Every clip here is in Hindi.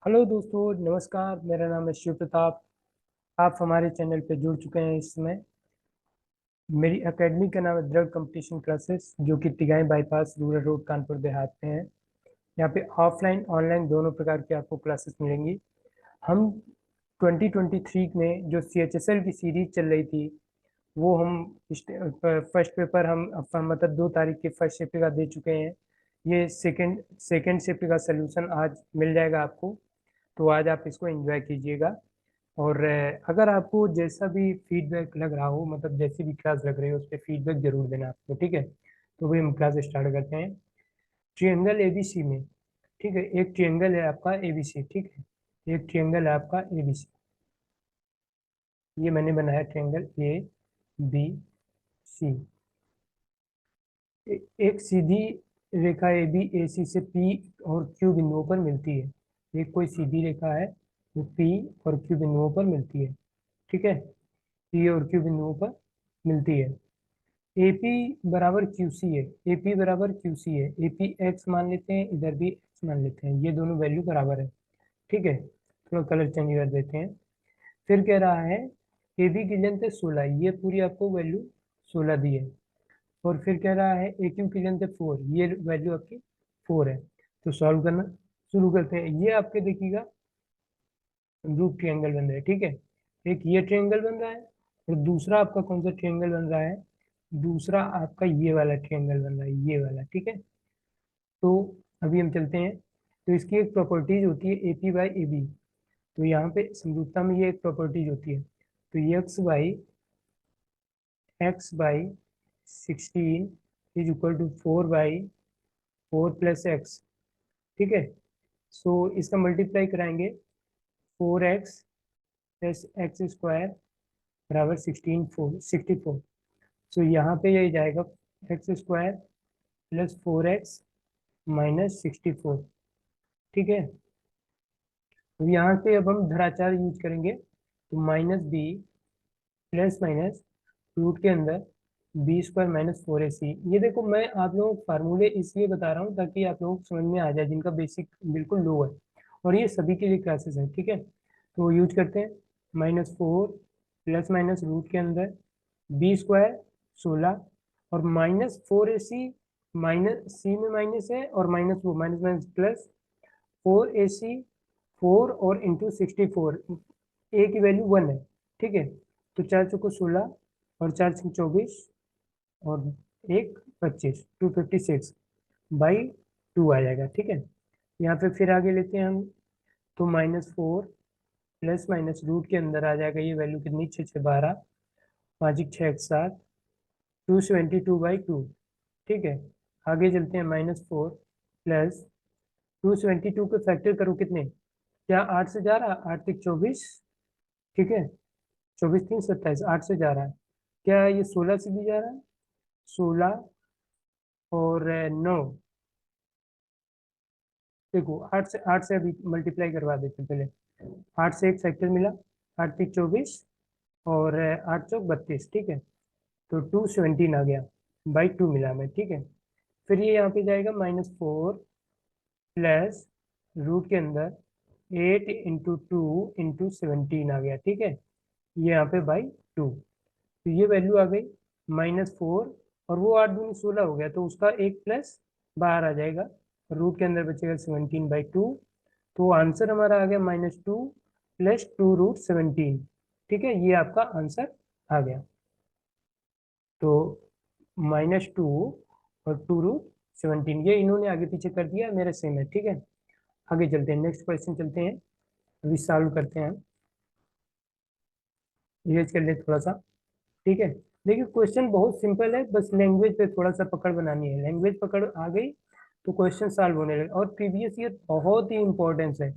हेलो दोस्तों, नमस्कार। मेरा नाम है शिव प्रताप। आप हमारे चैनल पे जुड़ चुके हैं इस समय। मेरी एकेडमी का नाम है दृढ़ कंपटीशन क्लासेस, जो कि तिगाई bypass rural road Kanpur Dehat में है। यहाँ पे ऑफलाइन ऑनलाइन दोनों प्रकार की आपको क्लासेस मिलेंगी। हम 2023 में जो CHSL की सीरीज चल रही थी, वो हम फर्स्ट पेपर हम मतलब 2 तारीख के फर्स्ट शिफ्ट का दे चुके हैं। ये सेकेंड शिफ्ट का सोल्यूशन आज मिल जाएगा आपको। तो आज आप इसको एंजॉय कीजिएगा। और अगर आपको जैसा भी फीडबैक लग रहा हो, मतलब जैसी भी क्लास लग रही हो, उस पर फीडबैक जरूर देना आपको, ठीक है। तो वही हम क्लास स्टार्ट करते हैं। ट्रियंगल ABC में, ठीक है, एक ट्रियंगल है आपका ABC, ठीक है। एक ट्रियंगल है आपका ABC। ये मैंने बनाया ट्रियंगल ABC। एक सीधी रेखा AB AC से P और Q बिंदुओं पर मिलती है। एक कोई सीधी रेखा है जो P और Q बिंदुओं पर मिलती है, ठीक है। P और Q बिंदुओं पर मिलती है। AP बराबर QC है। AP बराबर QC है। AP x मान लेते हैं, इधर भी x मान लेते हैं, ये दोनों वैल्यू बराबर है, ठीक है। थोड़ा कलर चेंज कर देते हैं। फिर कह रहा है AB की लेंथ है 16, ये पूरी आपको वैल्यू 16 दी है। और फिर कह रहा है AQ की लेंथ है 4, ये वैल्यू आपकी 4 है। तो सॉल्व करना शुरू करते हैं। ये आपके देखिएगा रूट ट्रायंगल बन रहा है, ठीक है। एक ये ट्रायंगल बन रहा है, और दूसरा आपका कौन सा ट्रायंगल बन रहा है? दूसरा आपका ये वाला ट्रायंगल बन रहा है, ये वाला, ठीक है। तो अभी हम चलते हैं। तो इसकी एक प्रॉपर्टीज होती है AP/AB। तो यहाँ पे समरूपता में ये एक प्रॉपर्टीज होती है। तो x/16 is equal to 4/4 + x, ठीक है। सो इसका मल्टीप्लाई कराएंगे। 4x + x² बराबर 64। सो यहाँ पे ये जाएगा x² + 4x - 64, ठीक है। तो यहाँ पे अब हम धराचार यूज करेंगे। तो -b प्लस माइनस रूट के अंदर b² - 4ac। ये देखो, मैं आप लोगों को फार्मूले इसलिए बता रहा हूँ ताकि आप लोगों को समझ में आ जाए, जिनका बेसिक बिल्कुल लो है। और ये सभी के लिए क्लासेस है, ठीक है। तो यूज करते हैं। -4 प्लस माइनस रूट के अंदर b² 16 और -4ac, माइनस सी में माइनस है और माइनस वो माइनस माइनस प्लस 4ac, 4 और इंटू 64। ए की वैल्यू 1 है, ठीक है। तो 4 × 4 = 16 और 4 × 6 = 24 और 1 = 25, 256/2 आ जाएगा, ठीक है। यहाँ पे फिर आगे लेते हैं हम। तो -4 प्लस माइनस रूट के अंदर आ जाएगा, ये वैल्यू कितनी? 6 6 12, 5 × 6 = 7, 272/2, ठीक है। आगे चलते हैं। -4 प्लस 272 के फैक्टर करो कितने? क्या 8 से जा रहा? 8 × 24, ठीक है। 24 3 27, 8 से जा रहा है। क्या ये 16 से भी जा रहा है? 16 और 9। देखो, 8 से अभी मल्टीप्लाई करवा देते हैं पहले। 8 से एक फैक्टर मिला, 8 × 24 और 8 × 32, ठीक है। तो 217 आ गया, /2 मिला हमें, ठीक है। फिर ये यहाँ पे जाएगा -4 प्लस रूट के अंदर 8 × 2 × 17 आ गया, ठीक है। ये यहाँ पे /2। तो ये वैल्यू आ गई -4, और वो 8 दूनी 16 हो गया, तो उसका एक प्लस बाहर आ जाएगा। रूट के अंदर बचेगा 17/2। तो आंसर हमारा आ गया -2 + 2√17, ठीक है। ये आपका आंसर आ गया। तो -2 और 2√17, ये इन्होंने आगे पीछे कर दिया, मेरा सेम है, ठीक है। आगे चलते हैं, नेक्स्ट क्वेश्चन चलते हैं। अभी सॉल्व करते हैं। रिवाइज कर ले थोड़ा सा, ठीक है। देखिए, क्वेश्चन बहुत सिंपल है, बस लैंग्वेज पे थोड़ा सा पकड़ बनानी है। लैंग्वेज पकड़ आ गई तो क्वेश्चन सॉल्व होने लगे। और प्रीवियस ईयर बहुत ही इंपॉर्टेंस है।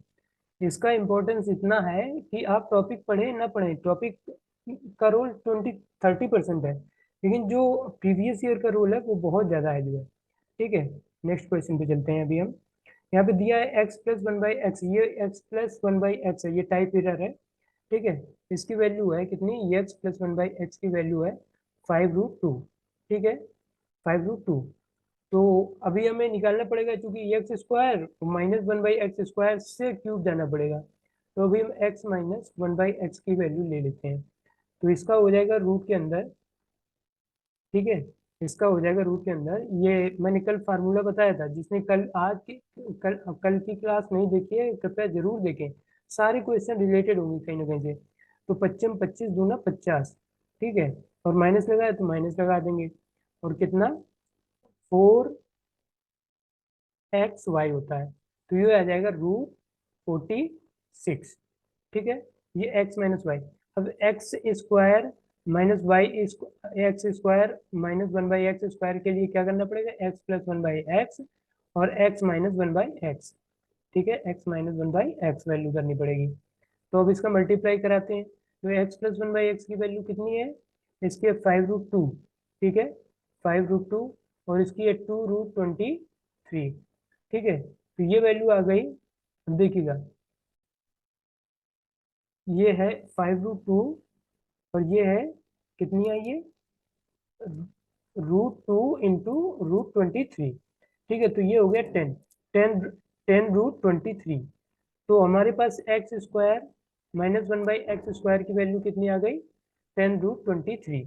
इसका इम्पोर्टेंस इतना है कि आप टॉपिक पढ़े ना पढ़े, टॉपिक का रोल 20-30% है, लेकिन जो प्रीवियस ईयर का रोल है वो बहुत ज़्यादा है जो है, ठीक है। नेक्स्ट क्वेश्चन पे चलते हैं अभी हम। यहाँ पे दिया है x + 1/x, ये x + 1/x है, ये टाइप एरर है, ठीक है। इसकी वैल्यू है कितनी? ये x + 1/x की वैल्यू है 5√2, ठीक है, 5√2। तो अभी हमें निकालना पड़ेगा, क्योंकि x square minus one by x square से क्यूब जाना पड़ेगा। तो अभी हम x minus one by x की वैल्यू ले लेते हैं। तो इसका हो जाएगा रूट के अंदर, ठीक है, इसका हो जाएगा रूट के अंदर। ये मैंने कल फार्मूला बताया था, जिसने कल आज की कल की क्लास नहीं देखी है कृपया जरूर देखें। सारे क्वेश्चन रिलेटेड होंगे कहीं ना कहीं से। तो पच्चम पच्चीस दूना 50, ठीक है, और माइनस लगाया तो माइनस लगा देंगे। और कितना, 4xy होता है। तो ये आ जाएगा रूट 46, ठीक है। ये x माइनस वाई। अब x square minus y, x square minus one by x square के लिए क्या करना पड़ेगा, x plus one by x और x minus one by x, ठीक है, x minus one by x value करनी पड़ेगी। तो अब इसका मल्टीप्लाई कराते हैं। तो x plus one by x की वैल्यू कितनी है, इसकी है 5√2, ठीक है, 5√2, और इसकी है 2√23, ठीक है। तो ये वैल्यू आ गई, अब देखिएगा, ये है 5√2 और ये है कितनी आई है, √2 × √23, ठीक है। तो ये हो गया 10, 10 10√23। तो हमारे पास x square minus one by x square की वैल्यू कितनी आ गई, 10√23,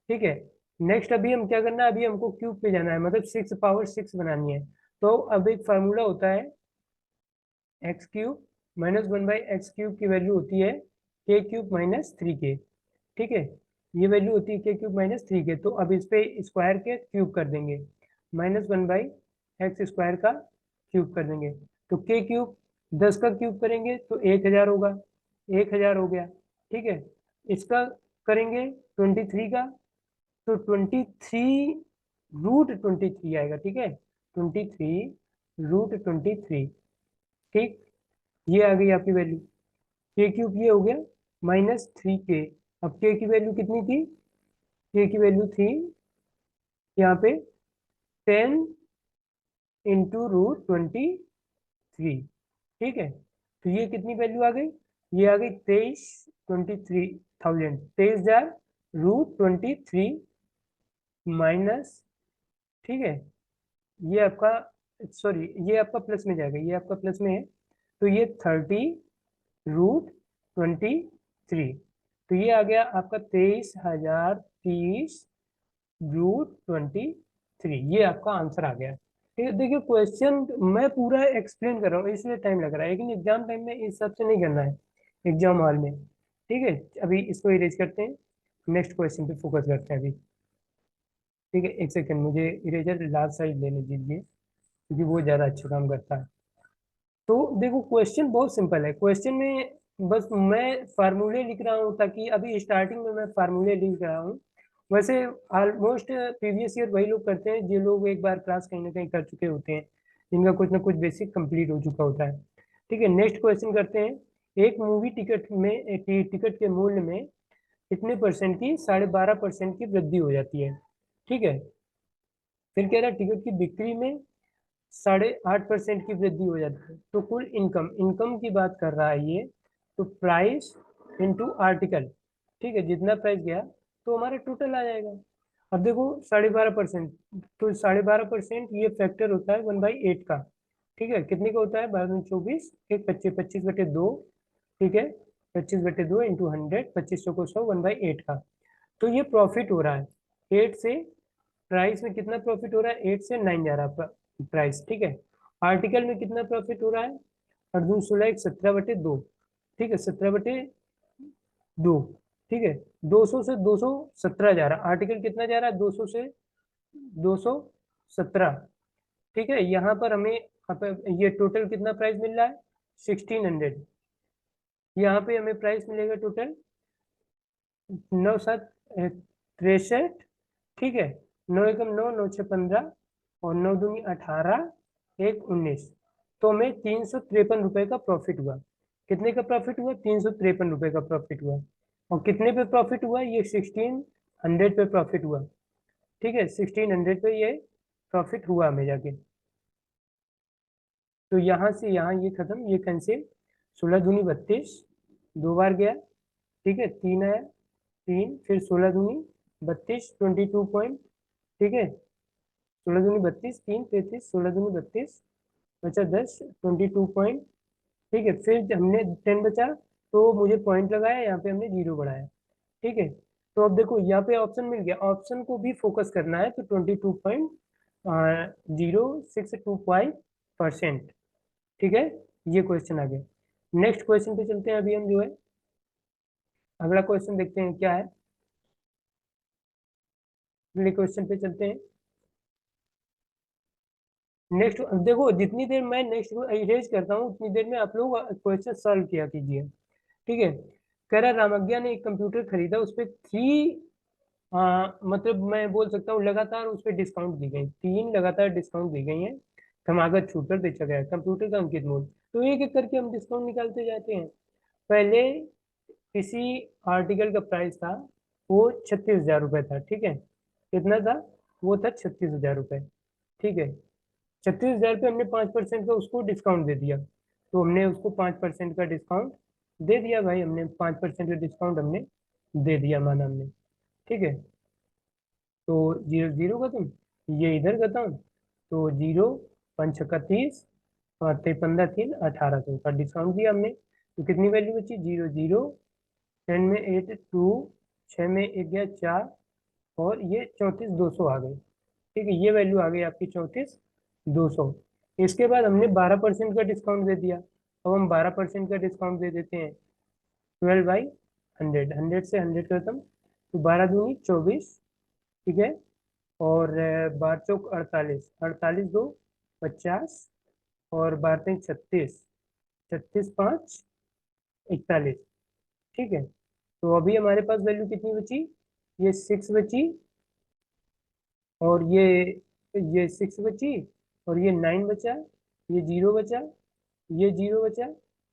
ठीक है। नेक्स्ट अभी हम क्या करना है, अभी हमको क्यूब पे जाना है, मतलब 6 पावर 6 बनानी है। तो अब एक फार्मूला होता है, x cube minus one by x cube की वैल्यू होती है k³ - 3k, ठीक है। ये वैल्यू होती है k³ - 3k। तो अब इस पे स्क्वायर के क्यूब कर देंगे, minus one by x square का क्यूब कर देंगे। तो k³ 10 का क्यूब करेंगे तो 1000 होगा, 1000 हो गया, ठीक है। इसका करेंगे 23 का, तो 23√23 आएगा, ठीक है, 23√23, ठीक। ये आ गई आपकी वैल्यू। k³ ये हो गया -3k। अब k की वैल्यू कितनी थी, k की वैल्यू थी यहाँ पे 10 × √23, ठीक है। तो ये कितनी वैल्यू आ गई, ये आ गई 23 हजार माइनस, ठीक है, ये आपका, सॉरी, ये आपका प्लस में जाएगा, ये आपका प्लस में है। तो ये 30√23, तो ये आ गया आपका 23,030√23, ये आपका आंसर आ गया, ठीक है। देखिए क्वेश्चन मैं पूरा एक्सप्लेन कर रहा हूँ इसलिए टाइम लग रहा है, लेकिन एग्जाम टाइम में इस हिसाब से नहीं करना है, एग्जाम हॉल में, ठीक है। अभी इसको इरेज करते हैं, नेक्स्ट क्वेश्चन पे फोकस करते हैं अभी, ठीक है। एक सेकंड, मुझे इरेजर लार्ज साइज लेने दीजिए, क्योंकि वो ज़्यादा अच्छा काम करता है। तो देखो क्वेश्चन बहुत सिंपल है, क्वेश्चन में बस मैं फार्मूले लिख रहा हूँ, ताकि अभी स्टार्टिंग में मैं फार्मूले लिख रहा हूँ। वैसे ऑलमोस्ट प्रीवियस ईयर वही लोग करते हैं जो लोग एक बार क्लास कहीं ना कहीं कर चुके होते हैं, जिनका कुछ ना कुछ बेसिक कंप्लीट हो चुका होता है, ठीक है। नेक्स्ट क्वेश्चन करते हैं। एक मूवी टिकट में टिकट के मूल्य में कितने परसेंट की, 12.5% की वृद्धि हो जाती है, ठीक है। फिर कह रहा है टिकट की बिक्री में 8.5% की वृद्धि हो जाती है। तो कुल इनकम, इनकम की बात कर रहा है ये। तो प्राइस इंटू आर्टिकल, ठीक है, जितना प्राइस गया तो हमारा टोटल आ जाएगा। अब देखो 12.5%, तो 12.5% ये फैक्टर होता है 1/8 का, ठीक है। कितने का होता है, 12×24, एक 25, 25/2, ठीक है, 25/2 इंटू 100, 2500 को 100, 1/8 का। तो ये प्रॉफिट हो रहा है 8 से, प्राइस में कितना प्रॉफिट हो रहा है, 8 से 9 जा रहा है प्राइस, ठीक है। आर्टिकल में कितना प्रॉफिट हो रहा है, और दूसरा 16 एक 17/2, ठीक है, 17/2, ठीक है। 200 से 217 जा रहा है, आर्टिकल कितना जा रहा है, 200 से 217, ठीक है। यहाँ पर हमें ये टोटल कितना प्राइस मिल रहा है, 1600। यहाँ पे हमें प्राइस मिलेगा टोटल 9×7 = 63, ठीक है, 9×1 = 9, 9×6 = 15, और 9×2 = 18, 1×19। तो हमें 353 रुपए का प्रॉफिट हुआ। कितने का प्रॉफिट हुआ, 353 रुपए का प्रॉफिट हुआ। और कितने पे प्रॉफिट हुआ, ये 1600 पे प्रॉफिट हुआ, ठीक है, 1600 पे ये प्रॉफिट हुआ हमें जाके। तो यहाँ से यहाँ ये खत्म, ये कैंसिल, 16×2 = 32, दो बार गया, ठीक है, 3 आया, 3, फिर 16×2 = 32, 22 पॉइंट, ठीक है, 16 दूनी 32, 3 33, 16 दूनी 32, बचा 10, 22 पॉइंट। ठीक है, फिर हमने 10 बचा तो मुझे पॉइंट लगाया, यहाँ पे हमने 0 बढ़ाया। ठीक है, तो अब देखो यहाँ पे ऑप्शन मिल गया, ऑप्शन को भी फोकस करना है तो 22.062.5%। ठीक है, ये क्वेश्चन आ गया। नेक्स्ट क्वेश्चन पे चलते हैं अभी हम, जो है अगला क्वेश्चन देखते हैं क्या है। अगले क्वेश्चन पे चलते हैं। नेक्स्ट देखो, जितनी देर मैं नेक्स्ट को इरेज करता हूँ उतनी देर में आप लोग क्वेश्चन सॉल्व किया कीजिए। ठीक है, कह रहा रामज्ञा ने एक कंप्यूटर खरीदा, उस पर 3 मतलब मैं बोल सकता हूँ लगातार उस पर डिस्काउंट दी गई, 3 लगातार डिस्काउंट दी गई हैं, समागत छूट पर बेचा गया कंप्यूटर का अंकित मूल्य। तो एक एक करके हम डिस्काउंट निकालते जाते हैं। पहले किसी आर्टिकल का प्राइस था, वो 36,000 रुपये था। ठीक है, कितना था? वो था 36,000 रुपये। ठीक है, 36,000 पे हमने 5% का उसको डिस्काउंट दे दिया, तो हमने उसको 5% का डिस्काउंट दे दिया भाई, हमने 5% का डिस्काउंट हमने दे दिया, माना हमने। ठीक है, तो 0 0 खत्म, ये इधर खत्म, तो 0 5 छक्का 30, 15 3 1800 का डिस्काउंट दिया हमने, तो कितनी वैल्यू बची? 0 0, 10 में 8 2, 6 में 1 गया 4, और ये 34,200 आ गई। ठीक है, ये वैल्यू आ गई आपकी 34,200। इसके बाद हमने 12% का डिस्काउंट दे दिया, अब हम 12% का डिस्काउंट दे देते हैं। 12/100, 100 से 100 खत्म, तो 12 दूनी 24। ठीक है, और 12 चौक 48, 48 दो 50, और 12 तीन 36, 36 5 41। ठीक है, तो अभी हमारे पास वैल्यू कितनी बची? ये 6 बची, और ये 6 बची, और ये 9 बचा, ये 0 बचा, ये 0 बचा,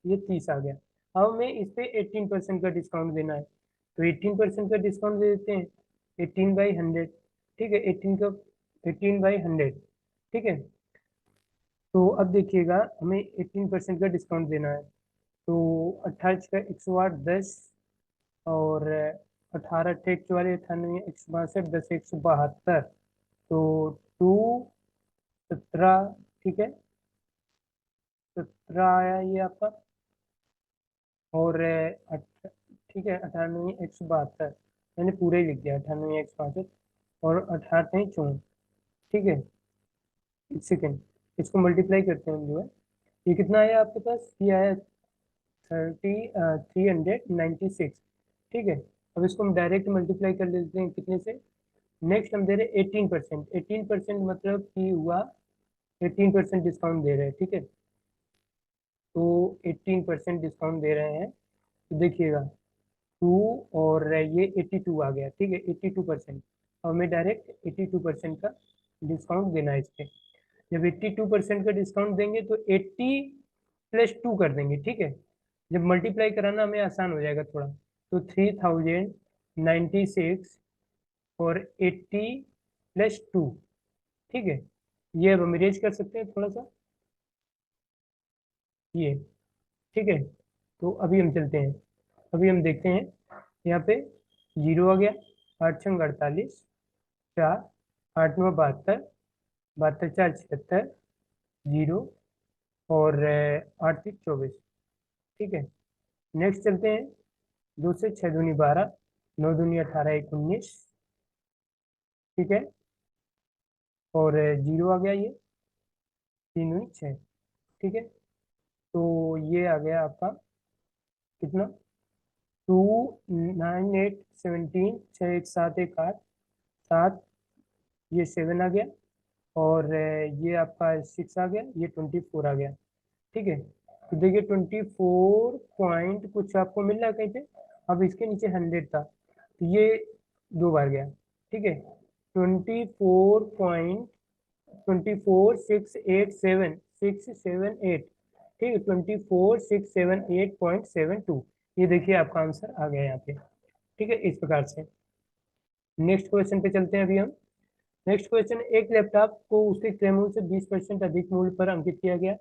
ये 30 आ गया। अब हमें इस पे 18% का डिस्काउंट देना है, तो 18% का डिस्काउंट दे देते हैं, 18/100। ठीक है, 18/100। ठीक है, तो अब देखिएगा, हमें 18% का डिस्काउंट देना है, तो 28 का 108 10, और 18 अट्ठे 44, 98 162, 10 172, तो 2 17। ठीक है, 17 आया ये आपका, और ठीक है, 98 172, मैंने पूरा ही लिख दिया, 98 162, और 18 ठीक है, एक सेकेंड, इसको मल्टीप्लाई करते हैं हम, जो है ये कितना आया आपके पास? ये आया 396। ठीक है, अब इसको हम डायरेक्ट मल्टीप्लाई कर लेते हैं, कितने से? नेक्स्ट हम दे रहे हैं 18%, 18% मतलब कि हुआ 18% डिस्काउंट दे रहे हैं। ठीक है, तो 18% डिस्काउंट दे रहे हैं, तो देखिएगा 2, और ये 82 आ गया। ठीक है, 82%, और हमें डायरेक्ट 82% का डिस्काउंट देना है इस पे। जब 82% का डिस्काउंट देंगे तो 80 + 2 कर देंगे। ठीक है, जब मल्टीप्लाई कराना हमें आसान हो जाएगा थोड़ा, तो 3096 और 80 + 2। ठीक है, ये अब हम इरेज कर सकते हैं थोड़ा सा, ये। ठीक है, तो अभी हम चलते हैं, अभी हम देखते हैं यहाँ पे 0 आ गया, 8 छंग 48, 4, 8 9 72, 72 4 76, 0, और 8 3 24। ठीक है, नेक्स्ट चलते हैं, 2 से 6 दूनी 12, 9 दूनी 18 1 19। ठीक है, और 0 आ गया, ये 3 दूनी 6। ठीक है, तो ये आ गया आपका कितना? 2 9 8 17, 6 1 7 1 8 7, ये 7 आ गया, और ये आपका 6 आ गया, ये 24 आ गया। ठीक है, तो देखिए 24 पॉइंट कुछ आपको मिल रहा है कहीं पे। अब इसके नीचे 100 था, तो ये 2 बार गया। ठीक है, 24.687 ठीक है, 24,678.72। ये देखिए आपका आंसर आ गया यहाँ पे। ठीक है, इस प्रकार से। नेक्स्ट क्वेश्चन पे चलते हैं अभी हम। नेक्स्ट क्वेश्चन, एक लैपटॉप को उसके क्रय मूल्य से 20% अधिक मूल्य पर अंकित किया गया,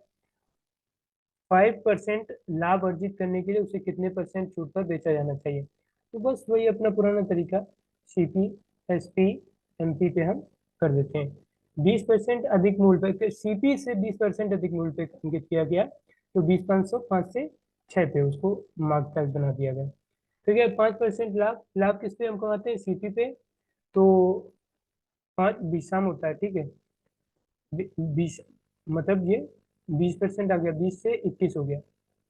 5% लाभ अर्जित करने के लिए उसे कितने % छूट पर बेचा जाना चाहिए? तो बस वही अपना पुराना तरीका, सीपी, एसपी, एमपी पे हम कर देते हैं। 20% अधिक मूल्य पे, सीपी से 20% अधिक मूल्य पे अंकित किया गया, तो 20 500 5 से 6 पे उसको मार्क टाइप बना दिया गया। ठीक है, 5% लाभ, लाभ किस पे हम कमाते हैं, सीपी पे। तो 5 20 होता है, ठीक है। 20 मतलब ये 20% आ गया, 20 से 21 हो गया,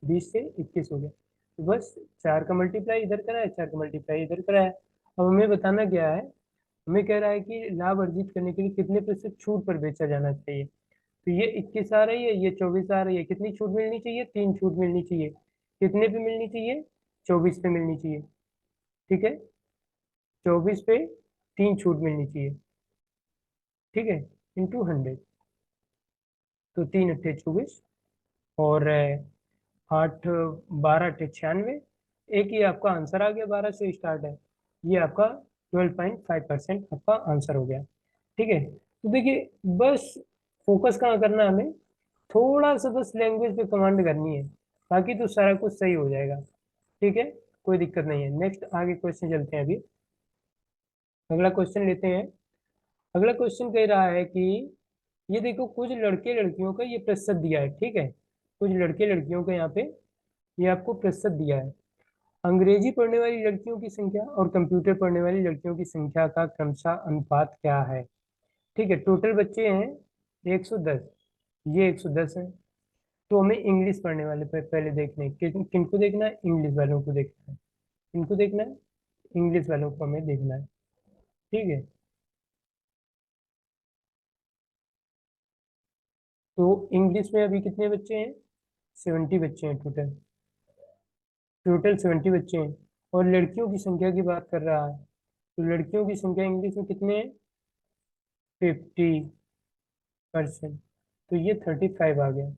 20 से 21 हो गया। तो बस 4 का मल्टीप्लाई इधर करा है, 4 का मल्टीप्लाई इधर करा है। अब हमें बताना क्या है, हमें कह रहा है कि लाभ अर्जित करने के लिए कितने प्रतिशत छूट पर बेचा जाना चाहिए। तो ये 21 आ रही है, ये 24 आ रही है, कितनी छूट मिलनी चाहिए, 3 छूट मिलनी चाहिए। कितने पे मिलनी चाहिए, 24 पे मिलनी चाहिए। ठीक है, 24 पे 3 छूट मिलनी चाहिए। ठीक है, इंटू 100, तो 3 × 8 = 24, और 8 12 × 8 = 96। एक ही आपका आंसर आ गया, 12 से स्टार्ट है। ये आपका 12.5% आपका आंसर हो गया। ठीक है, तो देखिए बस फोकस कहाँ करना है हमें, थोड़ा सा बस लैंग्वेज पे कमांड करनी है, बाकी तो सारा कुछ सही हो जाएगा। ठीक है, कोई दिक्कत नहीं है। नेक्स्ट आगे क्वेश्चन चलते हैं अभी, अगला क्वेश्चन लेते हैं। अगला क्वेश्चन कह रहा है कि ये देखो, कुछ लड़के लड़कियों का ये प्रतिशत दिया है, ठीक है। कुछ लड़के लड़कियों का यहाँ पे ये आपको प्रतिशत दिया है। अंग्रेजी पढ़ने वाली लड़कियों की संख्या और कंप्यूटर पढ़ने वाली लड़कियों की संख्या का क्रमशः अनुपात क्या है। ठीक है, टोटल बच्चे हैं 110, ये 110 है। तो हमें इंग्लिश पढ़ने वाले पे पहले देखने हैं। किनको देखना है, इंग्लिश वालों को देखना है। किनको देखना है, इंग्लिश वालों को हमें देखना है। ठीक है, तो इंग्लिश में अभी कितने बच्चे हैं, 70 बच्चे हैं टोटल। टोटल 70 बच्चे हैं, और लड़कियों की संख्या की बात कर रहा है, तो लड़कियों की संख्या इंग्लिश में कितने हैं, 50%। तो ये 35 आ गया।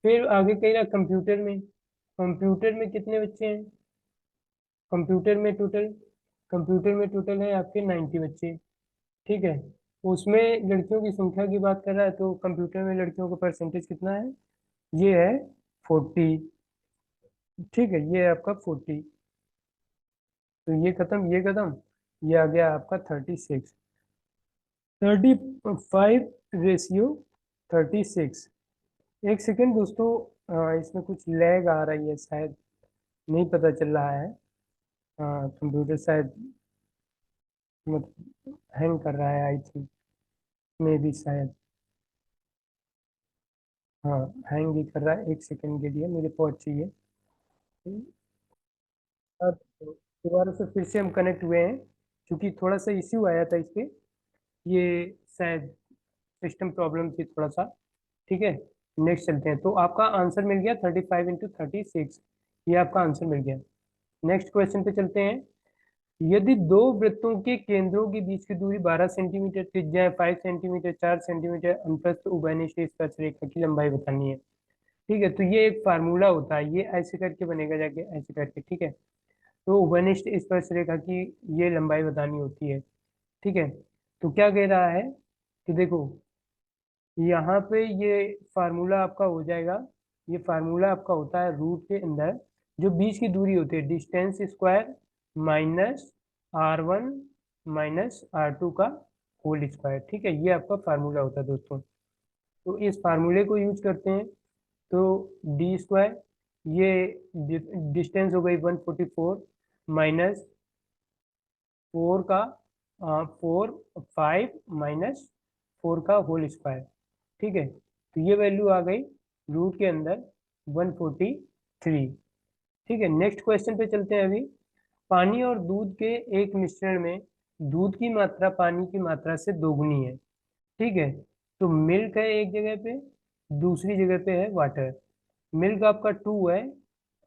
फिर आगे कह रहा कंप्यूटर में, कंप्यूटर में कितने बच्चे हैं, कंप्यूटर में टोटल, कंप्यूटर में टोटल है आपके 90 बच्चे। ठीक है, उसमें लड़कियों की संख्या की बात कर रहा है, तो कंप्यूटर में लड़कियों का परसेंटेज कितना है, ये है 40। ठीक है, ये है आपका 40। तो ये खत्म, ये खत्म, ये आ गया आपका 36। 35/36। एक सेकेंड दोस्तों, इसमें कुछ लैग आ रही है शायद, नहीं पता चल रहा है। कंप्यूटर शायद मतलब हैंग कर रहा है, आई थिंक, मे भी शायद। हाँ, हैंग भी कर रहा है, एक सेकेंड के लिए मुझे पहुंच चाहिए। अब दोबारा से फिर से हम कनेक्ट हुए हैं, क्योंकि थोड़ा सा इश्यू आया था इस पे, ये शायद सिस्टम प्रॉब्लम थी थोड़ा सा। ठीक है, नेक्स्ट चलते हैं। तो आपका आंसर मिल गया 35 × 36, ये आपका आंसर मिल गया। नेक्स्ट क्वेश्चन पे चलते हैं। यदि दो वृत्तों के केंद्रों के बीच की दूरी 12 सेंटीमीटर, त्रिज्या 5 सेंटीमीटर, 4 सेंटीमीटर, अनुप्रस्थ उभयनिष्ठ स्पर्शरेखा की लंबाई बतानी है। ठीक है, तो ये एक फार्मूला होता है, ये ऐसे करके बनेगा, जाके ऐसे करके। ठीक है, तो उभयनिष्ठ स्पर्शरेखा की ये लंबाई बतानी होती है। ठीक है, तो क्या कह रहा है कि देखो, यहाँ पे ये फार्मूला आपका हो जाएगा, ये फार्मूला आपका होता है रूट के अंदर जो बीच की दूरी होती है, distance square minus R1 minus R2 का होल स्क्वायर। ठीक है, ये आपका फार्मूला होता है दोस्तों। तो इस फार्मूले को यूज करते हैं, तो D² ये डिस्टेंस हो गई 144 माइनस 4 का 5 माइनस 4 का होल स्क्वायर। ठीक है, तो ये वैल्यू आ गई रूट के अंदर 143। ठीक है, नेक्स्ट क्वेश्चन पे चलते हैं अभी। पानी और दूध के एक मिश्रण में दूध की मात्रा पानी की मात्रा से दोगुनी है। ठीक है, तो मिल्क है एक जगह पे, दूसरी जगह पे है वाटर। मिल्क आपका 2 है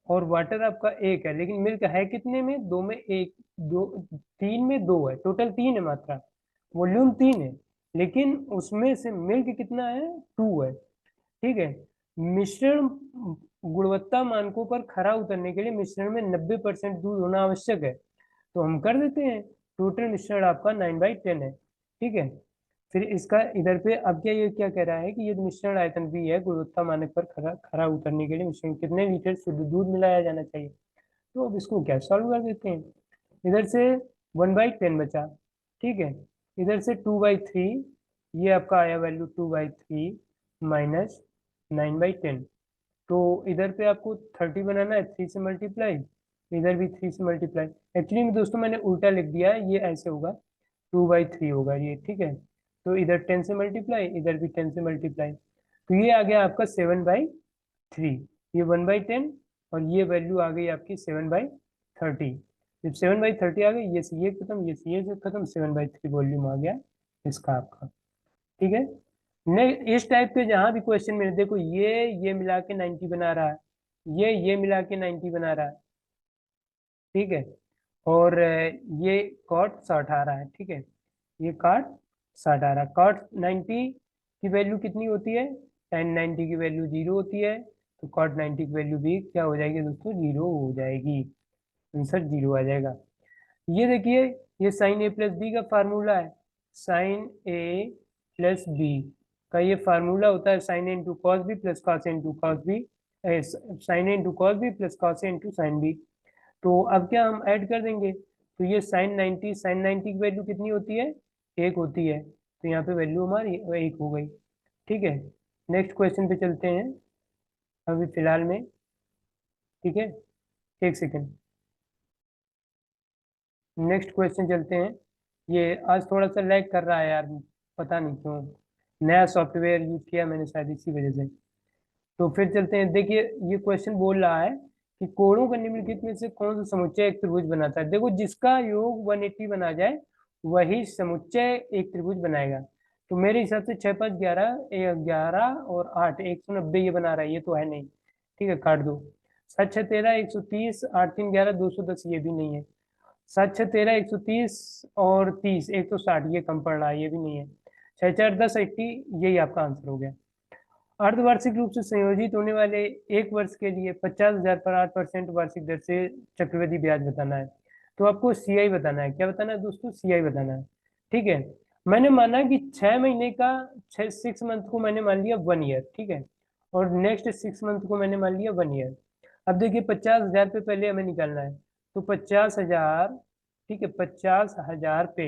और वाटर आपका 1 है, लेकिन मिल्क है कितने में, 2 में, एक, दो, 3 में 2 है, टोटल 3 है मात्रा, वॉल्यूम 3 है, लेकिन उसमें से मिल्क कितना है, 2 है। ठीक है, मिश्रण गुणवत्ता मानकों पर खरा उतरने के लिए मिश्रण में 90% दूध होना आवश्यक है। तो हम कर देते हैं, टोटल मिश्रण आपका 9/10 है। ठीक है, फिर इसका इधर पे अब क्या, ये क्या कह रहा है कि ये मिश्रण आयतन भी है, गुणवत्ता मानक पर खरा खरा उतरने के लिए मिश्रण कितने लीटर शुद्ध दूध मिलाया जाना चाहिए। तो अब इसको क्या सॉल्व कर देते हैं, इधर से 1/10 बचा। ठीक है, इधर से 2/3 ये आपका आया वैल्यू 2/3 माइनस 9/10। तो इधर पे आपको 30 बनाना है, 3 से मल्टीप्लाई, इधर भी 3 से मल्टीप्लाई। एक्चुअली में दोस्तों मैंने उल्टा लिख दिया है, ये ऐसे होगा 2/3 होगा ये, ठीक है। तो इधर 10 से मल्टीप्लाई, इधर भी 10 से मल्टीप्लाई, तो ये आ गया आपका 7/3। ये 1/10 और ये वैल्यू आ गई आपकी 7/30। जब 7/30 आ गई, ये से ये खत्म, ये से ये खत्म, 7/3 वॉल्यूम आ गया इसका आपका, ठीक है। इस टाइप के जहां भी क्वेश्चन में देखो, ये मिला के 90 बना रहा है, ये मिला के 90 बना रहा है, ठीक है। और ये कॉट 60 आ रहा है, ठीक है। ये कॉट 60 आ रहा है। कॉट 90 की वैल्यू कितनी होती है? tan 90 की वैल्यू 0 होती है, तो कॉट 90 की वैल्यू भी क्या हो जाएगी दोस्तों? 0 हो जाएगी। आंसर 0 आ जाएगा। ये देखिए, ये साइन ए प्लस बी का फार्मूला है। साइन ए प्लस बी का ये फार्मूला होता है, sine A into cos B plus cos A into cos B, sine A into cos B plus cos A into sine B. तो अब क्या हम ऐड कर देंगे, तो ये साइन 90 की वैल्यू कितनी होती है? 1 होती है, तो यहाँ पे वैल्यू हमारी 1 हो गई, ठीक है। नेक्स्ट क्वेश्चन पे चलते हैं अभी फिलहाल में, ठीक है। एक सेकेंड, नेक्स्ट क्वेश्चन चलते हैं। ये आज थोड़ा सा लैग कर रहा है यार, पता नहीं क्यों, नया सॉफ्टवेयर यूज किया मैंने शायद इसी वजह से। तो फिर चलते हैं, देखिए ये क्वेश्चन बोल रहा है कि कोणों का निम्नलिखित में से कौन सा समुच्चय एक त्रिभुज बनाता है। देखो, जिसका योग 180 बना जाए वही समुच्चय एक त्रिभुज बनाएगा। तो मेरे हिसाब से 6 5 11, 11 और 8 190 ये बना रहा है, ये तो है नहीं, ठीक है, काट दो। 7 6 13 130, 8 3 11 210, ये भी नहीं है। 7 6 13 130 और 30 160, ये कम पड़ रहा है, ये भी नहीं है। 6 4 10 80, यही आपका आंसर हो गया। अर्धवार्षिक रूप से संयोजित होने वाले एक वर्ष के लिए 50,000 पर 8% वार्षिक दर से चक्रवृद्धि ब्याज बताना है। तो आपको सीआई बताना है। क्या बताना है दोस्तों? सीआई बताना है, ठीक है। मैंने माना कि 6 महीने का, 6 मंथ को मैंने मान लिया 1 ईयर, ठीक है, और नेक्स्ट 6 मंथ को मैंने मान लिया 1 ईयर। अब देखिए 50,000 पे पहले हमें निकालना है, तो 50,000, ठीक है, 50,000 पे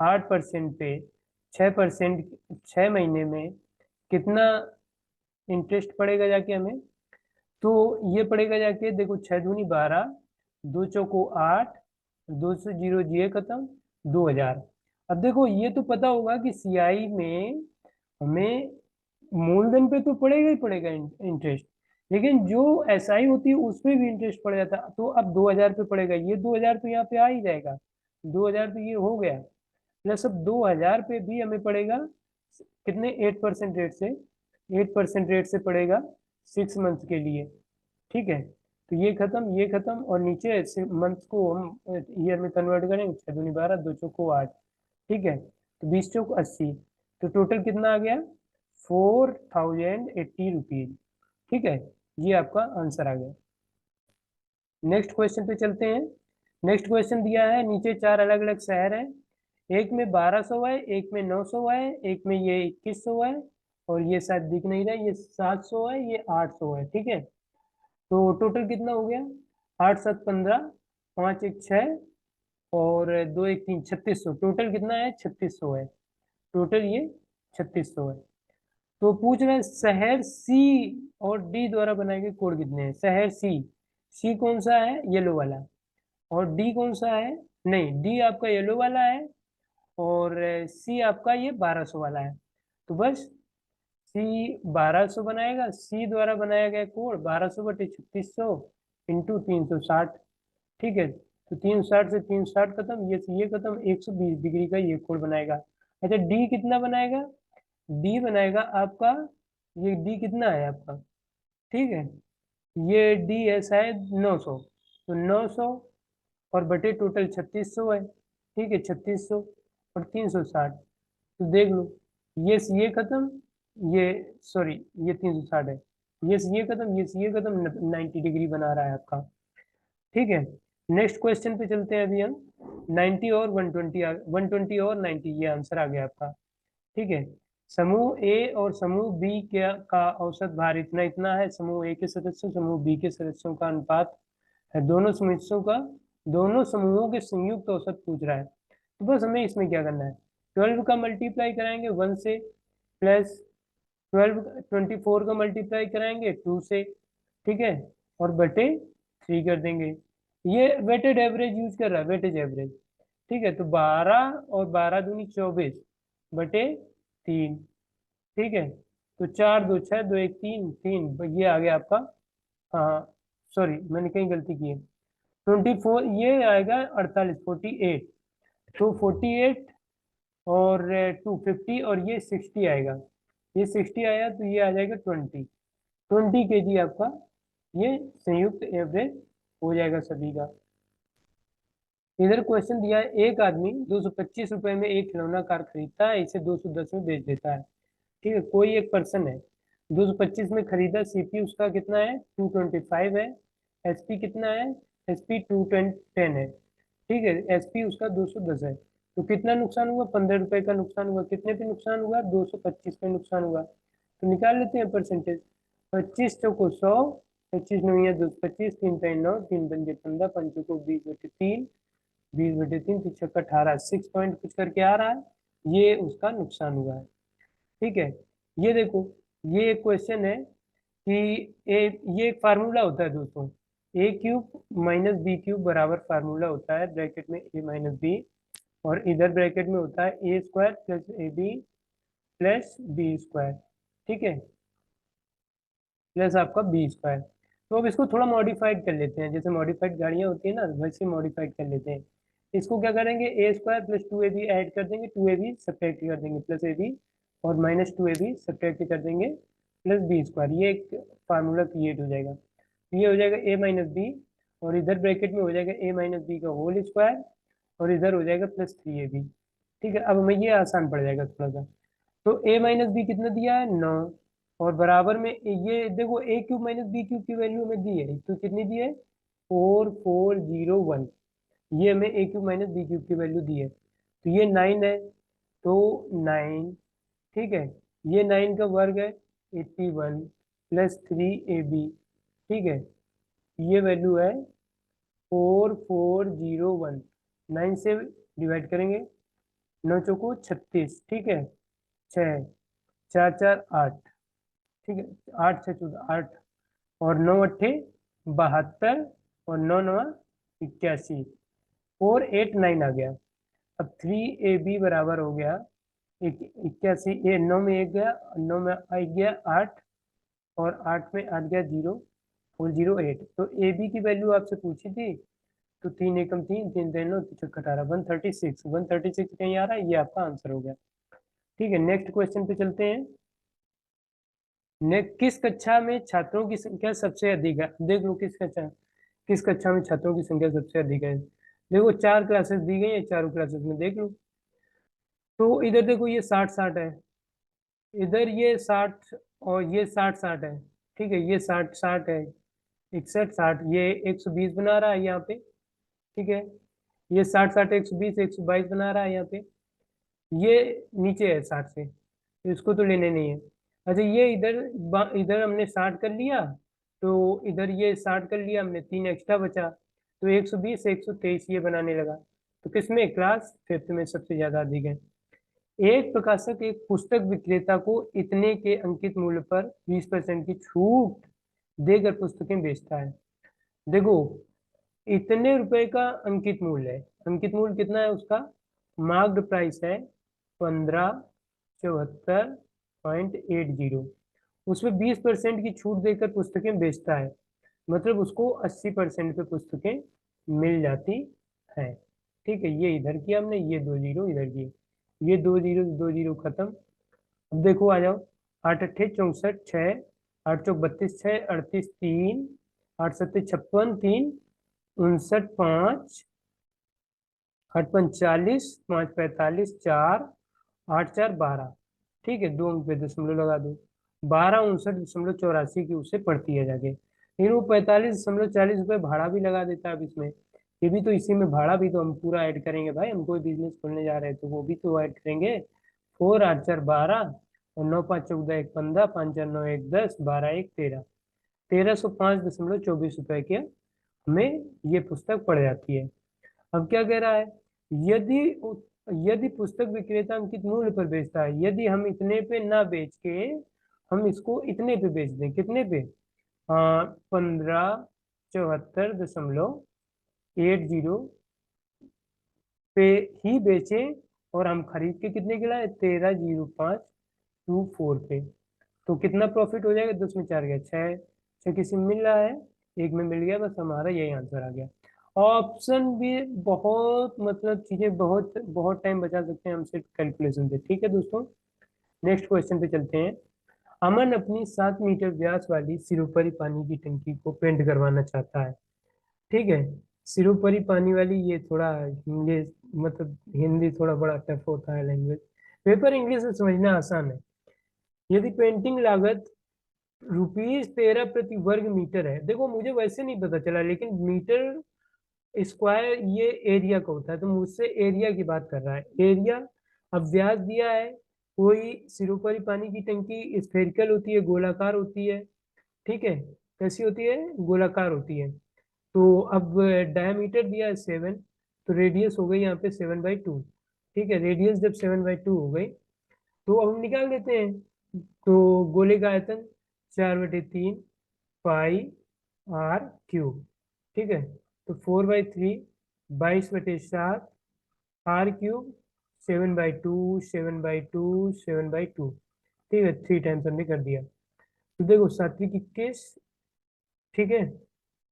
8% पे 6%, 6 महीने में कितना इंटरेस्ट पड़ेगा जाके हमें? तो ये पड़ेगा जाके, देखो 6 दूनी 12, 2 चौको 8, 2 से 0 जीरो खत्म, 2,000। अब देखो, ये तो पता होगा कि सीआई में हमें मूलधन पे तो पड़ेगा ही पड़ेगा इंटरेस्ट, लेकिन जो एसआई होती है उस पे भी इंटरेस्ट पड़ जाता, तो अब 2,000 पे पड़ेगा। ये 2,000 तो यहाँ पे आ ही जाएगा, 2,000 तो ये हो गया, प्लस अब 2,000 पे भी हमें पड़ेगा कितने? 8% रेट से, 8% रेट से पड़ेगा 6 मंथ के लिए, ठीक है। तो ये खत्म, ये खत्म, और नीचे मंथ को हम ईयर में कन्वर्ट करेंगे, 6 दूनी 12, 2 चौको 8, ठीक है, तो 20 चौक 80, तो टोटल कितना आ गया? 4,080 रुपीज, ठीक है। ये आपका आंसर आ गया। नेक्स्ट क्वेश्चन पे चलते हैं। नेक्स्ट क्वेश्चन दिया है, नीचे 4 अलग अलग शहर हैं, एक में 1200 है, एक में 900 है, एक में ये 2100 है, और ये शायद दिख नहीं रहा है, ये 700 है, ये 800 है, ठीक है। तो टोटल कितना हो गया? 8 7 15, 5 1 6, और 2 1 3, 3600। टोटल कितना है? 3600 है, टोटल ये 3600 है। तो पूछ रहे हैं शहर सी और डी द्वारा बनाए गए कोड कितने हैं। शहर सी, सी कौन सा है? येलो वाला। और डी कौन सा है? नहीं, डी आपका येलो वाला है, और सी आपका ये 1200 वाला है। तो बस सी 1200 बनाएगा, सी द्वारा बनाया गया कोड 1200/3600 इंटू 360, ठीक है। तो 360 से 360 खत्म, ये से ये खत्म, 120 डिग्री का ये कोड बनाएगा। अच्छा, डी कितना बनाएगा? डी बनाएगा आपका, ये डी कितना है आपका, ठीक है, ये डी है शायद 900, तो 900 और बटे टोटल 3600 है, ठीक है, 3600 और 360, तो देख लो, ये से ये खत्म, ये सॉरी, ये 360 है, ये से ये खत्म, ये से ये खत्म, 90 डिग्री बना रहा है आपका, ठीक है। नेक्स्ट क्वेश्चन पे चलते हैं अभी हम। 90 और 120, 120 और 90, ये आंसर आ गया आपका, ठीक है। समूह ए और समूह बी के का औसत भार इतना इतना है। समूह ए के सदस्यों, समूह बी के सदस्यों का अनुपात है, दोनों सदस्यों का, दोनों समूहों के संयुक्त औसत पूछ रहा है। तो बस हमें इसमें क्या करना है, 12 का मल्टीप्लाई कराएंगे 1 से, प्लस 12 24 का मल्टीप्लाई कराएंगे 2 से, ठीक है, और बटे 3 कर देंगे। ये वेटेड एवरेज यूज कर रहा है, वेटेज एवरेज, ठीक है। तो 12 और 12 दूनी 24 बटे 3, ठीक है। तो 4 2 6 2 1 3 3, ये आ गया आपका, हाँ सॉरी मैंने कहीं गलती की है, 24 ये आएगा 48 48, तो 48 और 250 और ये 60 आएगा, ये 60 आया तो ये आ जाएगा 20 केजी आपका, ये संयुक्त एवरेज हो जाएगा सभी का। इधर क्वेश्चन दिया है, एक आदमी 225 रुपए में एक खिलौना कार खरीदता है, इसे 210 में बेच देता है, ठीक है। कोई एक पर्सन है, 225 में खरीदा, सीपी उसका कितना है 225 है, एसपी कितना है, एसपी 210 है, ठीक है, एसपी उसका 210 है। तो कितना नुकसान हुआ, 15 रुपए का नुकसान हुआ, कितने पे नुकसान हुआ, 225 पे नुकसान हुआ। तो निकाल लेते हैं परसेंटेज, 25 चौको 100, 25 नौ 225, 3 9 3 5 15, 5 चौको 20/3, 20/3, 3 6 18, 6 पॉइंट कुछ करके आ रहा है, ये उसका नुकसान हुआ है, ठीक है। ये देखो, ये एक क्वेश्चन है कि ये एक फार्मूला होता है दोस्तों, ए क्यूब माइनस बी क्यूब बराबर फार्मूला होता है, ब्रैकेट में ए माइनस बी, और इधर ब्रैकेट में होता है A square plus A B plus B square, ठीक है, प्लस आपका बी स्क्वायर। तो अब इसको थोड़ा मॉडिफाइड कर लेते हैं, जैसे मॉडिफाइड गाड़ियाँ होती है ना, वैसे मॉडिफाइड कर लेते हैं। इसको क्या करेंगे, ए स्क्वायर प्लस 2ab ऐड कर देंगे, 2ab सब्ट्रैक्ट कर देंगे प्लस ए बी, और माइनस 2ab सब्ट्रैक्ट कर देंगे प्लस बी स्क्वायर, ये एक फार्मूला क्रिएट हो जाएगा। तो ये हो जाएगा ए माइनस बी, और इधर ब्रैकेट में हो जाएगा ए माइनस बी का होल स्क्वायर, और इधर हो जाएगा प्लस 3ab, ठीक है। अब हमें ये आसान पड़ जाएगा थोड़ा सा। तो ए माइनस बी कितना दिया है 9, और बराबर में ये देखो ए क्यूब माइनस बी क्यूब की वैल्यू हमें दी है, तो कितनी दी है 4401, ये हमें ए क्यूब माइनस बी क्यूब की वैल्यू दी है। तो ये 9 है, तो 9, ठीक है, ये 9 का वर्ग है 81 प्लस 3ab, ठीक है, ये वैल्यू है 4401, 9 से डिवाइड करेंगे, 9 चौको 36, ठीक है, 6 4 4 8, ठीक है, 8 6 14 8, और 9 अट्ठे 72, और 9 9 81, 489 आ गया। अब 3ab बराबर हो गया 81, ये 9 में 1 गया, 9 में 1 गया 8, और 8 में 8 गया 0, और 08, तो ए बी की वैल्यू आपसे पूछी थी, तो 3 एकम 3 3 3 9 3 18 136 कहीं आ रहा है, ये आपका आंसर हो गया, ठीक है। नेक्स्ट क्वेश्चन पे चलते हैं। नेक्स्ट, किस कक्षा में छात्रों की संख्या सबसे अधिक है, देख लो किस कक्षा में छात्रों की संख्या सबसे अधिक है। देखो 4 क्लासेस दी गई है, चारों क्लासेस में देख लो। तो इधर देखो ये 60 60 है, इधर ये 60, और ये 60 60 है, ठीक है, ये 60 60 है, 61 60, ये 120 बना रहा है यहाँ पे, ठीक है, ये 60 60 120 122 बना रहा है यहाँ पे, ये नीचे है 60 से, तो इसको तो लेने नहीं है। अच्छा ये इधर इधर हमने 60 कर लिया, तो इधर ये 60 कर लिया हमने, 3 एक्स्ट्रा बचा, तो 120 123 ये बनाने लगा। तो किसमें, क्लास फिफ्थ में सबसे ज्यादा अधिक है। एक प्रकाशक एक पुस्तक विक्रेता को इतने के अंकित मूल्य पर 20% की छूट देकर पुस्तकें बेचता है। देखो इतने रुपए का अंकित मूल्य है, अंकित मूल्य कितना है उसका, मार्क्ड प्राइस है 1574.80, उसमें 20% की छूट देकर पुस्तकें बेचता है, मतलब उसको 80% पे पुस्तकें मिल जाती हैं, ठीक है। ये इधर किया हमने, ये 2 जीरो इधर किए, ये 2 जीरो खत्म। अब देखो आ जाओ, 8 अट्ठे 64 6, 8 चौक 32 6, 38 3, 8 सत्ते 56 3, 59 5, 8 पंच 40, 5 45 4, 8 4 12, ठीक है, 2 अंक पे दशमलव लगा दो, 12 59.84 की उससे पड़ती है जाके, लेकिन वो 45.40 रुपये भाड़ा भी लगा देता है अब इसमें, ये भी तो इसी में भाड़ा भी तो हम पूरा ऐड करेंगे भाई, हम कोई बिजनेस खोलने जा रहे हैं तो वो भी तो ऐड करेंगे। 4 8 4 12, और 9 5 14 1 15, 5 4 9 1 10, 12 1 13, 1305.24 के हमें ये पुस्तक पड़ जाती है। अब क्या कह रहा है, यदि यदि पुस्तक विक्रेता अंकित मूल्य पर बेचता है, यदि हम इतने पे ना बेच के हम इसको इतने पे बेच दें, कितने पे, 1574.80 पे ही बेचें, और हम खरीद के कितने के लाए, 13,0524 पे, तो कितना प्रॉफिट हो जाएगा, 10 में 4 गया, 6, 6 किसी में मिल रहा है, एक में मिल गया, बस हमारा यही आंसर आ गया। ऑप्शन भी बहुत, मतलब चीजें बहुत बहुत टाइम बचा सकते हैं हमसे कैलकुलेशन से। ठीक है दोस्तों, नेक्स्ट क्वेश्चन पे चलते हैं। अमन अपनी 7 मीटर व्यास वाली सिरोपरी पानी की टंकी को पेंट करवाना चाहता है। ठीक है, सिरोपरी पानी वाली, ये थोड़ा इंग्लिश, मतलब हिंदी थोड़ा बड़ा टफ होता है लैंग्वेज, पेपर इंग्लिश में समझना आसान है। यदि पेंटिंग लागत ₹13 प्रति वर्ग मीटर है, देखो मुझे वैसे नहीं पता चला, लेकिन मीटर स्क्वायर ये एरिया का होता है, तो मुझसे एरिया की बात कर रहा है, एरिया। अब व्यास दिया है, कोई सिरोपरी पानी की टंकी स्फेरिकल होती है, गोलाकार होती है, ठीक है, कैसी होती है, गोलाकार होती है। तो अब डायमीटर दिया है 7, तो रेडियस हो गई यहाँ पे 7/2। ठीक है, रेडियस जब 7/2 हो गई, तो अब हम निकाल देते हैं। तो गोले का आयतन 4/3 पाई r³ ठीक है, तो 4/3 22/7 r³ 7/2 7/2 7/2। ठीक है, 3 टाइम्स हमने कर दिया। तो देखो 7×21, ठीक है,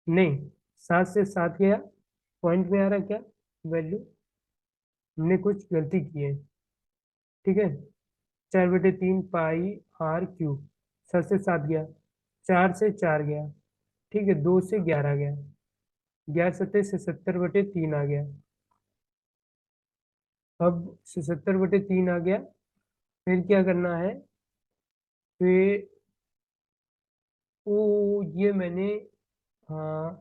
नहीं, 7 से 7 गया, पॉइंट में आ रहा क्या, वैल्यू, हमने कुछ गलती की है। ठीक है, 4/3 पाई r³, 7 से 7 गया, 4 से 4 गया, ठीक है, 2 से 11 गया, 11×7 = 77/3 आ गया। अब 77/3 आ गया, फिर क्या करना है, फिर ओ ये मैंने, हाँ,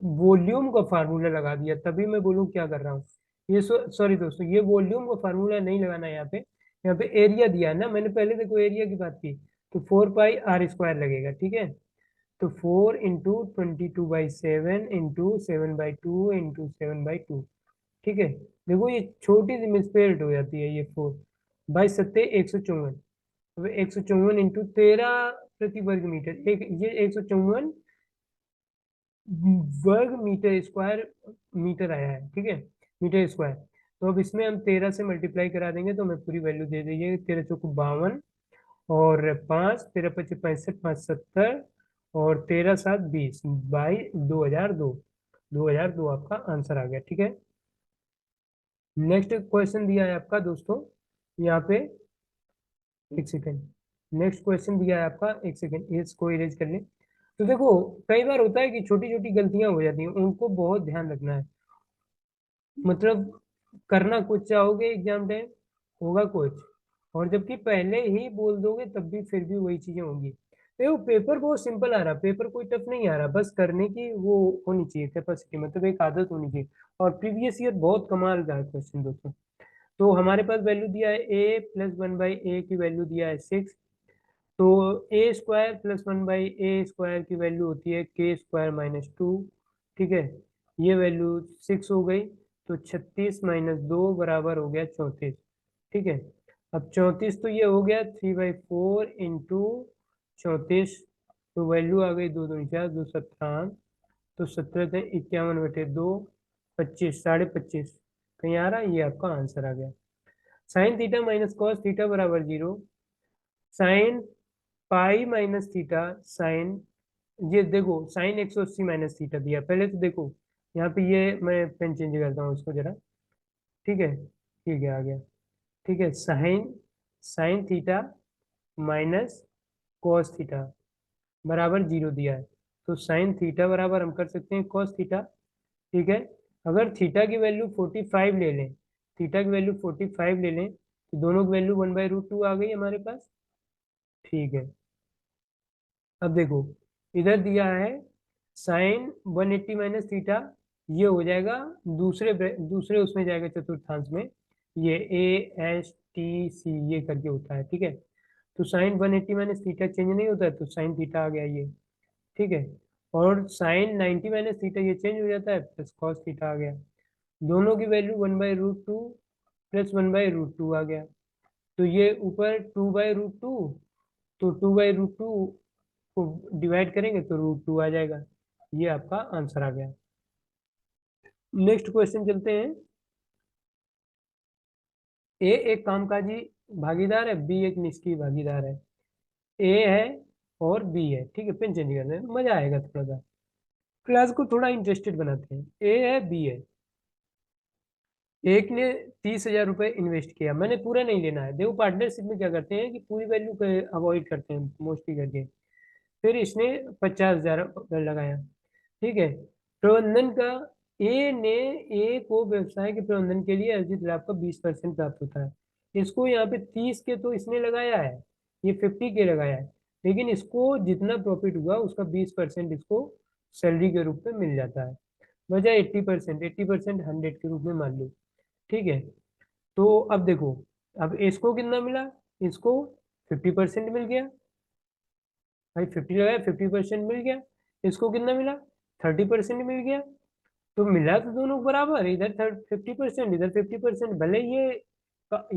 वॉल्यूम का फार्मूला लगा दिया, तभी मैं बोलूँ क्या कर रहा हूँ। ये सॉरी दोस्तों, ये वॉल्यूम का फार्मूला नहीं लगाना है यहाँ पे एरिया दिया है ना, मैंने पहले देखो एरिया की बात की, तो 4 पाई r² लगेगा। ठीक है, तो 4 × 22/7 × 7/2 × 7/2। ठीक है, देखो ये छोटी सी मिसपेल्ड हो जाती है, ये 4 बाई 7 154, अब 154 इंटू 13 प्रति वर्ग मीटर, एक ये 154 वर्ग मीटर स्क्वायर मीटर आया है। ठीक है, मीटर स्क्वायर, तो अब इसमें हम 13 से मल्टीप्लाई करा देंगे, तो हमें पूरी वैल्यू दे दीजिए, 13×4 = 52, और 5, 13×5 = 65, 5 × 70, और 13×7 = 20 बाई 2002, 2002 आपका आंसर आ गया। ठीक है, नेक्स्ट क्वेश्चन दिया है आपका दोस्तों यहाँ पे, एक सेकेंड, नेक्स्ट क्वेश्चन दिया है आपका, एक सेकेंड इसको इरेज कर लें। तो देखो कई बार होता है कि छोटी छोटी गलतियां हो जाती हैं, उनको बहुत ध्यान रखना है, मतलब करना कुछ चाहोगे एग्जाम टाइम, होगा कुछ, और जबकि पहले ही बोल दोगे तब भी फिर भी वही चीजें होंगी। देखो पेपर बहुत सिंपल आ रहा, पेपर कोई टफ नहीं आ रहा, बस करने की वो होनी चाहिए कैपेसिटी, मतलब एक आदत होनी चाहिए। और प्रीवियस ईयर बहुत कमाल का है क्वेश्चन दोस्तों। तो हमारे पास वैल्यू दिया है a+1/a की वैल्यू दिया है 6, तो a² + 1/a² की वैल्यू होती है k² - 2। ठीक है, ये वैल्यू 6 हो गई, तो 36 - 2 बराबर हो गया 34। ठीक है, अब 34 तो ये हो गया 3/4 इंटू 34, तो वैल्यू आ गई 2 दूनी 4, 2 × 7 = 8, तो 17 × 51/2 25, 25.5 कहीं आ रहा है, ये आपका आंसर आ गया। Sign theta minus cos theta बराबर 0, sine pi minus theta sine, ये देखो साइन 180 माइनस थीटा दिया, पहले तो देखो यहाँ पे, ये मैं पेन चेंज करता हूँ इसको जरा। ठीक है आ गया। ठीक है, sine sine theta minus cos theta बराबर 0 दिया है, तो साइन थीटा बराबर हम कर सकते हैं कॉस थीटा। ठीक है, अगर थीटा की वैल्यू 45 ले लें, थीटा की वैल्यू 45 ले लें, तो दोनों की वैल्यू 1/√2 आ गई हमारे पास। ठीक है, अब देखो इधर दिया है साइन 180 माइनस थीटा, ये हो जाएगा दूसरे उसमें जाएगा चतुर्थांश में, ये ASTC ये करके होता है। ठीक है, तो साइन 180 माइनस थीटा चेंज नहीं होता है, तो साइन थीटा आ गया ये। ठीक है, और साइन 90 माइनस थीटा ये चेंज हो जाता है, प्लस कॉस थीटा आ गया, दोनों की वैल्यू 1/√2 +1/√2 आ गया। तो ये ऊपर 2/√2, तो 2/√2 को डिवाइड करेंगे तो √2 आ जाएगा। ये आपका आंसर आ गया। नेक्स्ट क्वेश्चन चलते हैं। ए एक कामकाजी भागीदार है, बी एक निष्क्रिय भागीदार है। ए है और बी है, ठीक है। पेन चेंज करते हैं, मजा आएगा थोड़ा सा, क्लास को थोड़ा इंटरेस्टेड बनाते हैं। ए है, बी है। एक ने 30,000 रुपये इन्वेस्ट किया, मैंने पूरा नहीं लेना है। देखो पार्टनरशिप में क्या करते हैं कि पूरी वैल्यू अवॉइड करते हैं मोस्टली करके। फिर इसने 50,000 लगाया, ठीक है। प्रबंधन का ए ने ए को व्यवसाय के प्रबंधन के लिए अर्जित लाभ का 20% प्राप्त होता है। इसको यहाँ पे 30 के तो इसने लगाया है, ये 50 के लगाया है, लेकिन इसको जितना प्रॉफिट हुआ उसका 20% इसको सैलरी के रूप में मिल जाता है। वजह 80%, 80% 100 के रूप में मान लो, ठीक है। तो अब देखो, अब इसको कितना मिला, इसको 50% मिल गया। भाई 50 लगाया, 50% मिल गया। इसको कितना मिला, 30% मिल गया। तो मिला तो दोनों बराबर, इधर 50%, इधर 50%। भले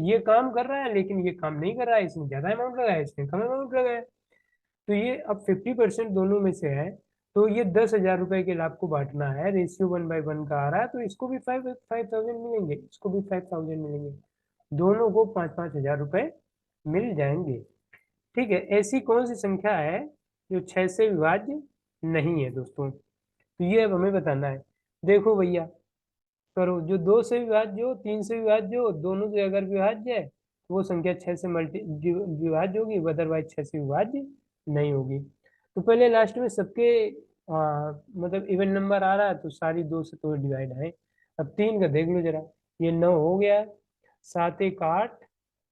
ये काम कर रहा है, लेकिन ये काम नहीं कर रहा है, इसने ज्यादा अमाउंट लगाया, इसने कम अमाउंट लगाया। तो ये अब 50% दोनों में से है, तो ये 10,000 रुपए के लाभ को बांटना है, रेशियो 1/1 का आ रहा है, तो इसको भी 5,000 मिलेंगे, इसको भी 5,000 मिलेंगे। दोनों को 5,500 रुपए मिल जाएंगे, ठीक है। ऐसी कौन सी संख्या है जो 6 से विभाज्य नहीं है दोस्तों? तो ये अब हमें बताना है। देखो भैया, करो, जो 2 से विभाज्य हो, 3 से विभाज्य हो, दोनों से अगर विभाज्य है तो वो संख्या 6 से विभाज्य होगी, अदरवाइज 6 से विभाज्य नहीं होगी। तो पहले लास्ट में सबके मतलब इवन नंबर आ रहा है, तो सारी 2 से तो डिवाइड है। अब 3 का देख लो जरा, ये 9 हो गया, 7 1 8,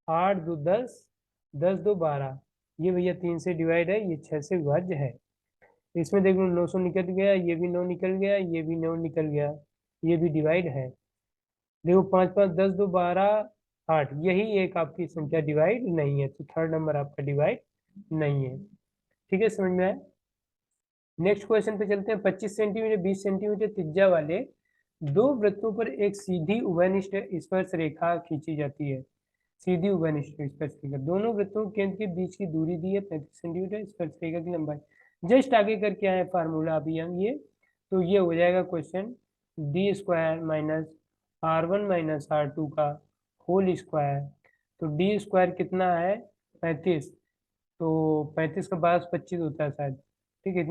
8 2 10, 10 2 12। ये भैया 3 से डिवाइड है, ये 6 से विभाज्य है। इसमें देख लो 900 निकल गया, ये भी 9 निकल गया, ये भी 9 निकल गया, ये भी डिवाइड है। देखो 5 5 10 2 12 8, यही एक आपकी संख्या डिवाइड नहीं है, तो थर्ड नंबर आपका डिवाइड नहीं है, ठीक है। समझ में आया? नेक्स्ट क्वेश्चन पे चलते हैं। 25 सेंटीमीटर 20 सेंटीमीटर त्रिज्या वाले दो वृत्तों पर एक सीधी उभयनिष्ठ स्पर्श रेखा खींची जाती है। सीधी उभयनिष्ठ स्पर्श रेखा, दोनों वृत्तों के केंद्र के बीच की दूरी दी है 35 सेंटीमीटर, स्पर्श रेखा की लंबाई। जस्ट आगे करके आए फार्मूला अभी हम ये, तो ये हो जाएगा क्वेश्चन d² - R1 - R2 का होल स्क्वायर। तो d² कितना है, 35, तो 35 का 22 25 होता है शायद, ठीक है।